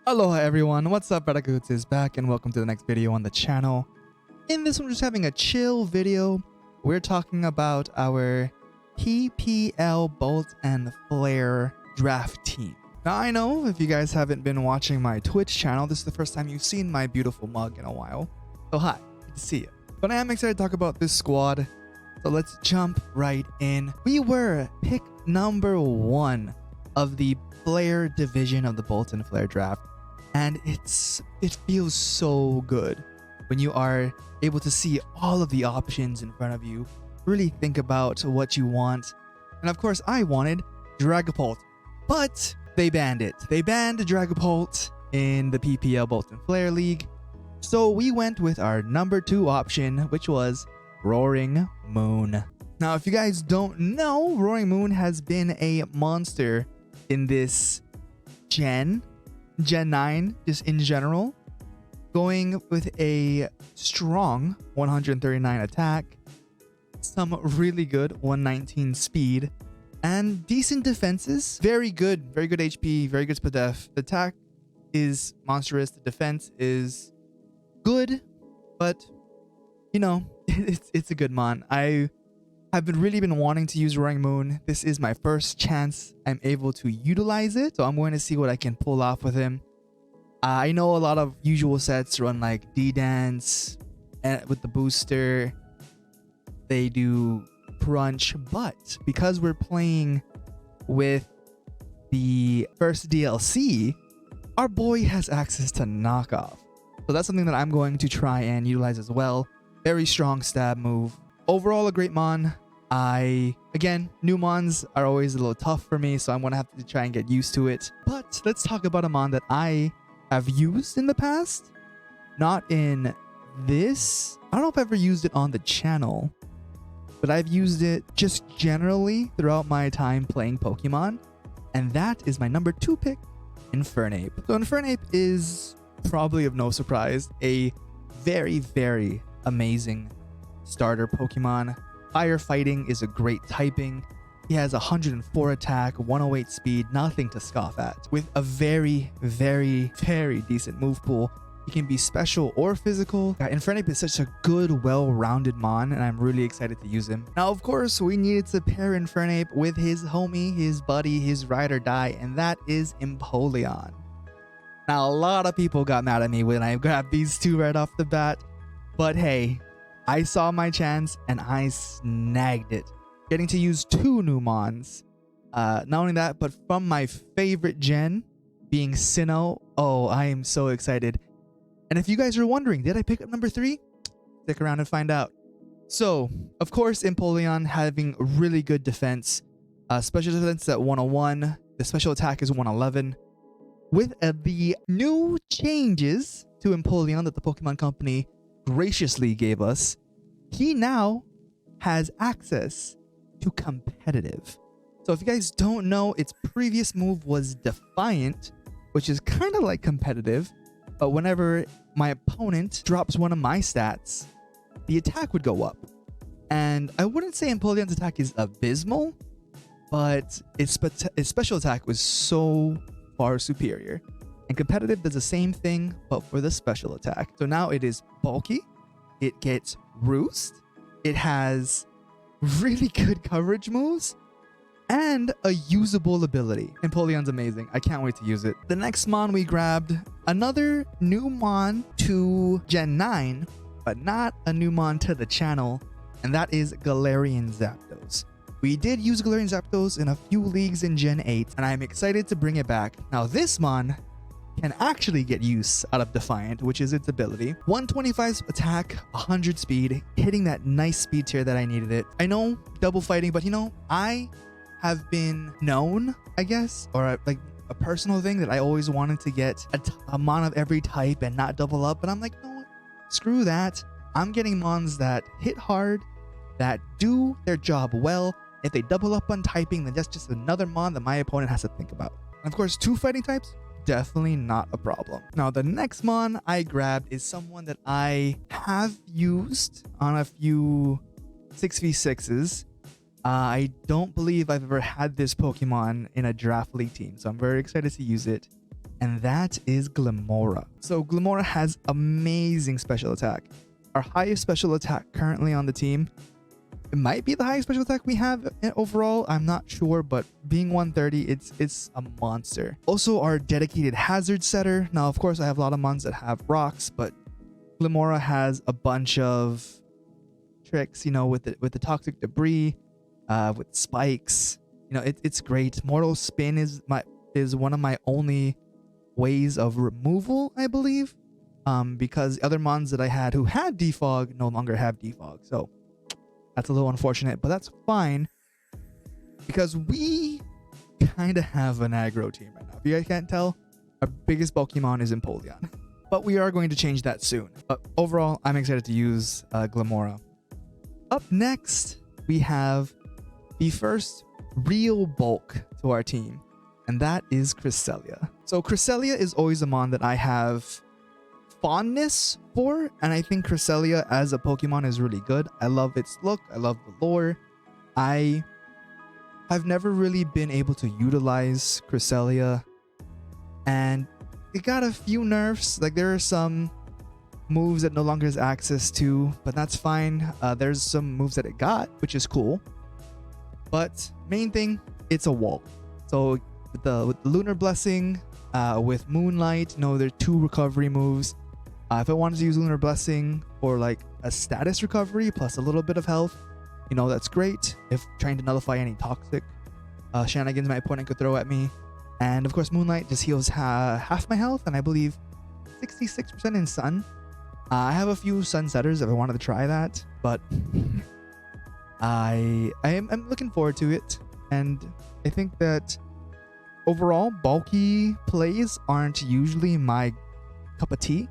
Aloha everyone, what's up? BraddahKahuutz is back and welcome to the next video on the channel. In this one, we're just having a chill video. We're talking about our PPL Bolt and Flare draft team. Now I know if you guys haven't been watching my Twitch channel, this is the first time you've seen my beautiful mug in a while. So hi, good to see you. But I am excited to talk about this squad. So let's jump right in. We were pick number 1 of the Flare division of the Bolt and Flare draft. And it feels so good when you are able to see all of the options in front of you, really think about what you want. And of course, I wanted Dragapult, but they banned it. They banned Dragapult in the PPL Bolt and Flare League. So we went with our number 2 option, which was Roaring Moon. Now, if you guys don't know, Roaring Moon has been a monster in this Gen 9, just in general, going with a strong 139 attack, some really good 119 speed, and decent defenses. Very good HP, very good SPDF. The attack is monstrous, the defense is good, but you know, it's a good mon. I have really been wanting to use Roaring Moon. This is my first chance I'm able to utilize it, so I'm going to see what I can pull off with him. I know a lot of usual sets run like D-Dance and with the booster. They do Crunch, but because we're playing with the first DLC, our boy has access to Knockoff. So that's something that I'm going to try and utilize as well. Very strong stab move. Overall, a great mon. Again, new mons are always a little tough for me, so I'm going to have to try and get used to it. But let's talk about a mon that I have used in the past. Not in this. I don't know if I've ever used it on the channel, but I've used it just generally throughout my time playing Pokemon. And that is my number 2 pick, Infernape. So Infernape is probably of no surprise a very amazing starter Pokemon. Firefighting is a great typing. He has 104 attack, 108 speed, nothing to scoff at. With a very decent move pool. He can be special or physical. Infernape is such a good, well-rounded mon, and I'm really excited to use him. Now, of course, we needed to pair Infernape with his homie, his buddy, his ride or die, and that is Empoleon. Now, a lot of people got mad at me when I grabbed these two right off the bat, but hey, I saw my chance and I snagged it. Getting to use 2 new mons. Not only that, but from my favorite gen, being Sinnoh. Oh, I am so excited. And if you guys are wondering, did I pick up number 3? Stick around and find out. So, of course, Empoleon having really good defense. Special defense at 101. The special attack is 111. With the new changes to Empoleon that the Pokemon Company graciously gave us, he now has access to competitive. So if you guys don't know, its previous move was Defiant, which is kind of like competitive, but whenever my opponent drops one of my stats, the attack would go up. And I wouldn't say Empoleon's attack is abysmal, but its special attack was so far superior. And competitive does the same thing, but for the special attack. So now it is bulky, it gets roost, it has really good coverage moves, and a usable ability. Empoleon's amazing. I can't wait to use it. The next mon we grabbed, another new mon to Gen 9, but not a new mon to the channel, and that is Galarian Zapdos. We did use Galarian Zapdos in a few leagues in Gen 8, and I'm excited to bring it back. Now this mon can actually get use out of Defiant, which is its ability. 125 attack, 100 speed, hitting that nice speed tier that I needed it. I know double fighting, but you know, I have been known, I guess, or like a personal thing that I always wanted to get a mon of every type and not double up, but I'm like, no, screw that. I'm getting mons that hit hard, that do their job well. If they double up on typing, then that's just another mon that my opponent has to think about. And of course, 2 fighting types, definitely not a problem. Now, the next mon I grabbed is someone that I have used on a few 6v6s. I don't believe I've ever had this Pokemon in a draft league team, so I'm very excited to use it. and that is Glimmora. So Glimmora has amazing special attack. Our highest special attack currently on the team. It might be the highest special attack we have overall. I'm not sure, but being 130, it's a monster. Also, our dedicated hazard setter. Now, of course, I have a lot of mons that have rocks, but Glimmora has a bunch of tricks, you know, with the toxic debris, with spikes. You know, it's great. Mortal Spin is one of my only ways of removal, I believe, because the other mons that I had who had defog no longer have defog. So that's a little unfortunate, but that's fine because we kind of have an aggro team right now. If you guys can't tell, our biggest Pokemon is Empoleon, but we are going to change that soon. But overall, I'm excited to use Glimmora. Up next, we have the first real bulk to our team, and that is Cresselia. So Cresselia is always a mon that I have fondness for, and I think Cresselia as a Pokemon is really good. I love its look, I love the lore. I've never really been able to utilize Cresselia, and it got a few nerfs. Like, there are some moves that no longer has access to, but that's fine. There's some moves that it got, which is cool, but main thing, it's a wall. So with the Lunar Blessing, with Moonlight, you know, there are 2 recovery moves. If I wanted to use Lunar Blessing for like a status recovery plus a little bit of health, you know, that's great. If trying to nullify any toxic shenanigans my opponent could throw at me. And of course, Moonlight just heals half my health, and I believe 66% in Sun. I have a few Sun setters if I wanted to try that, but I'm looking forward to it. And I think that overall, bulky plays aren't usually my cup of tea,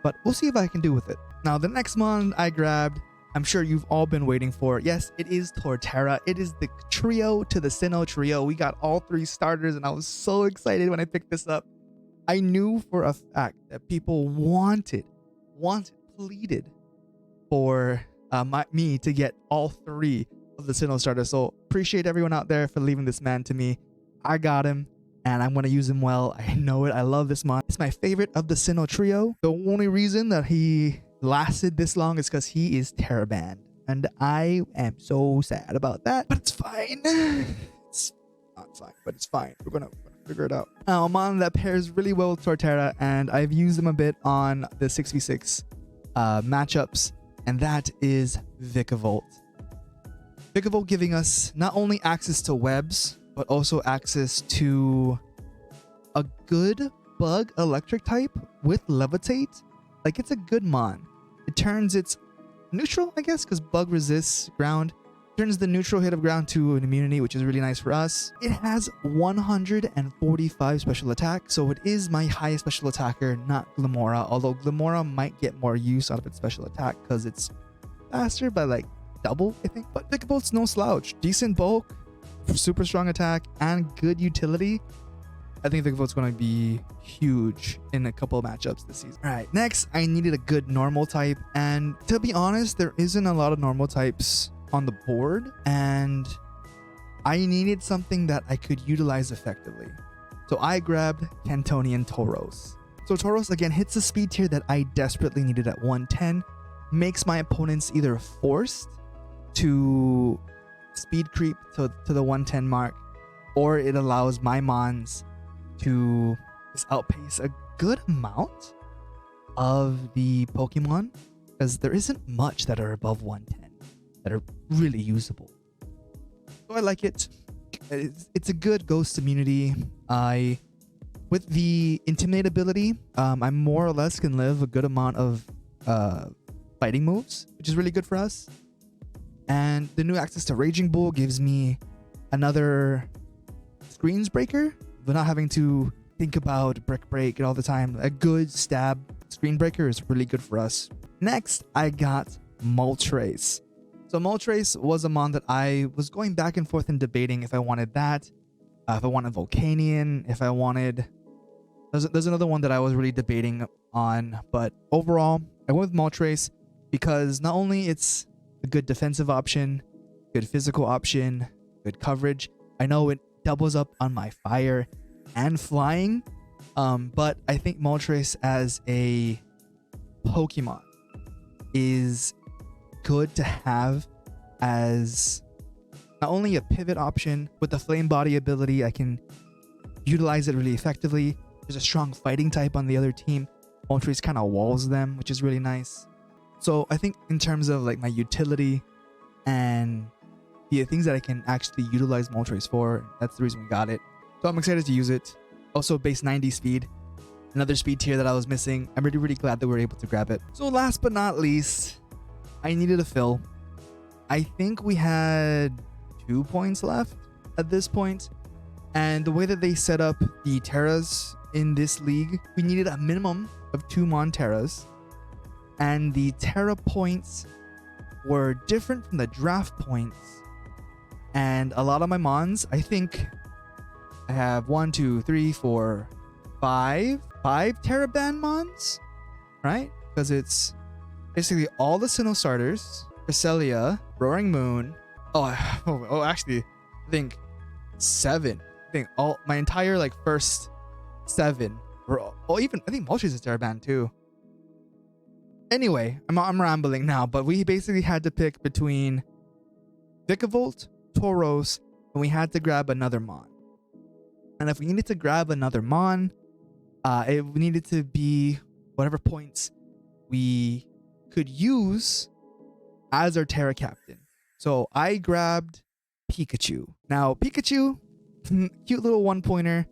but we'll see if I can do with it. Now, the next mon I grabbed, I'm sure you've all been waiting for. Yes, it is Torterra. It is the trio to the Sinnoh trio. We got all 3 starters, and I was so excited when I picked this up. I knew for a fact that people pleaded for me to get all 3 of the Sinnoh starters. So appreciate everyone out there for leaving this man to me. I got him, and I'm going to use him well. I know it. I love this mon. It's my favorite of the Sinnoh trio. The only reason that he lasted this long is because he is Terra banned, and I am so sad about that, but it's fine. It's not fine, but it's fine. We're gonna figure it out. Now, a mon that pairs really well with Torterra, and I've used him a bit on the 6v6 matchups, and that is Vikavolt. Vikavolt giving us not only access to webs, but also access to a good bug electric type with levitate. Like, it's a good mon. It turns its neutral, I guess, because bug resists ground. Turns the neutral hit of ground to an immunity, which is really nice for us. It has 145 special attack, so it is my highest special attacker, not Glimmora. Although Glimmora might get more use out of its special attack because it's faster by like double, I think. But Vikavolt's no slouch. Decent bulk, super strong attack, and good utility. I think Vikavolt's going to be huge in a couple of matchups this season. All right, next, I needed a good normal type. And to be honest, there isn't a lot of normal types on the board, and I needed something that I could utilize effectively. So I grabbed Cantonian Tauros. So Tauros, again, hits a speed tier that I desperately needed at 110. Makes my opponents either forced to speed creep to the 110 mark, or it allows my mons to just outpace a good amount of the Pokemon, because there isn't much that are above 110 that are really usable. So I like it. It's a good ghost immunity. With the Intimidate ability, I more or less can live a good amount of fighting moves, which is really good for us. And the new access to Raging Bull gives me another screens breaker, but not having to think about Brick Break all the time. A good stab screen breaker is really good for us. Next, I got Moltres. So Moltres was a mon that I was going back and forth and debating if I wanted that, if I wanted Volcanion, if I wanted... There's another one that I was really debating on, but overall, I went with Moltres because not only it's a good defensive option, good physical option, good coverage. I know it doubles up on my fire and flying, But I think Moltres as a Pokemon is good to have as not only a pivot option with the Flame Body ability. I can utilize it really effectively. There's a strong fighting type on the other team. Moltres kind of walls them, which is really nice. So I think in terms of like my utility and the things that I can actually utilize Moltres for, that's the reason we got it. So I'm excited to use it. Also base 90 speed, another speed tier that I was missing. I'm really glad that we were able to grab it. So last but not least, I needed a fill. I think we had 2 points left at this point. And the way that they set up the Terras in this league, we needed a minimum of 2 Monterras. And the Tera points were different from the draft points. And a lot of my Mons, I think I have 5 Tera Band Mons, right? Because it's basically all the Sinnoh starters, Cresselia, Roaring Moon. Actually, I think 7. I think all my entire like first 7 were even I think Moltres is Tera Band too. Anyway, I'm rambling now, but we basically had to pick between Vikavolt, Tauros, and we had to grab another Mon. And if we needed to grab another Mon, it needed to be whatever points we could use as our Tera Captain. So I grabbed Pikachu. Now, Pikachu, cute little 1-pointer.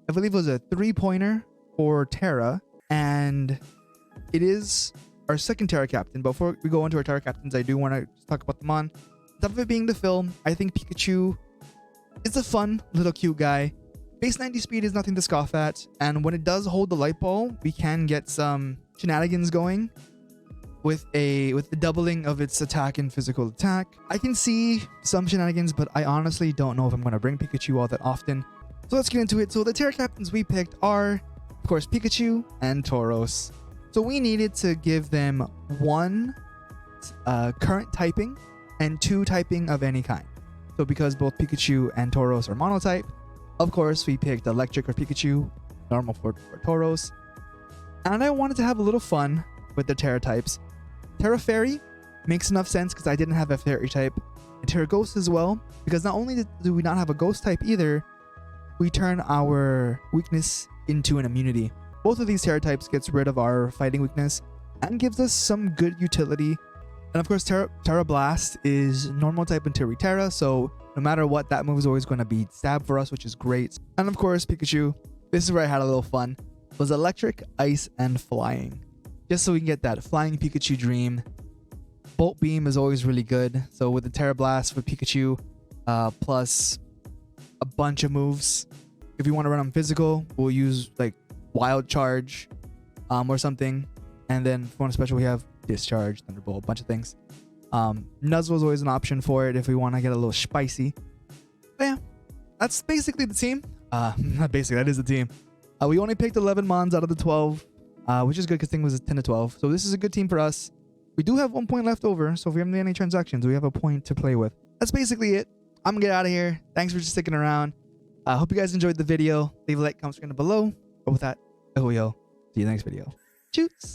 I believe it was a 3-pointer for Tera, and it is our second Tera Captain. Before we go into our Tera Captains, I do want to talk about the Mon. On top of it being the film, I think Pikachu is a fun little cute guy. Base 90 speed is nothing to scoff at, and when it does hold the Light Ball, we can get some shenanigans going with the doubling of its attack and physical attack. I can see some shenanigans, but I honestly don't know if I'm going to bring Pikachu all that often. So let's get into it. So the Tera Captains we picked are, of course, Pikachu and Tauros. So we needed to give them 1 current typing and 2 typing of any kind. So because both Pikachu and Tauros are monotype, of course, we picked electric for Pikachu, normal for Tauros. And I wanted to have a little fun with the Tera types. Tera Fairy makes enough sense because I didn't have a Fairy type. And Tera Ghost as well, because not only do we not have a Ghost type either, we turn our weakness into an immunity. Both of these Tera types gets rid of our fighting weakness and gives us some good utility. And of course, Tera Blast is normal type into Tera, so no matter what, that move is always going to be stab for us, which is great. And of course, Pikachu, this is where I had a little fun, was electric, ice, and flying. Just so we can get that flying Pikachu dream. Bolt Beam is always really good. So with the Tera Blast for Pikachu, plus a bunch of moves. If you want to run on physical, we'll use like Wild Charge or something. And then if we want a special, we have Discharge, Thunderbolt, a bunch of things. Nuzzle is always an option for it if we want to get a little spicy. But yeah, that's basically the team. Not basically, that is the team. We only picked 11 Mons out of the 12, which is good because thing was 10 to 12. So this is a good team for us. We do have 1 point left over, so if we haven't made any transactions, we have a point to play with. That's basically it. I'm gonna get out of here. Thanks for sticking around. I hope you guys enjoyed the video. Leave a like, comment, subscribe below. But with that, see you in the next video. Shoots!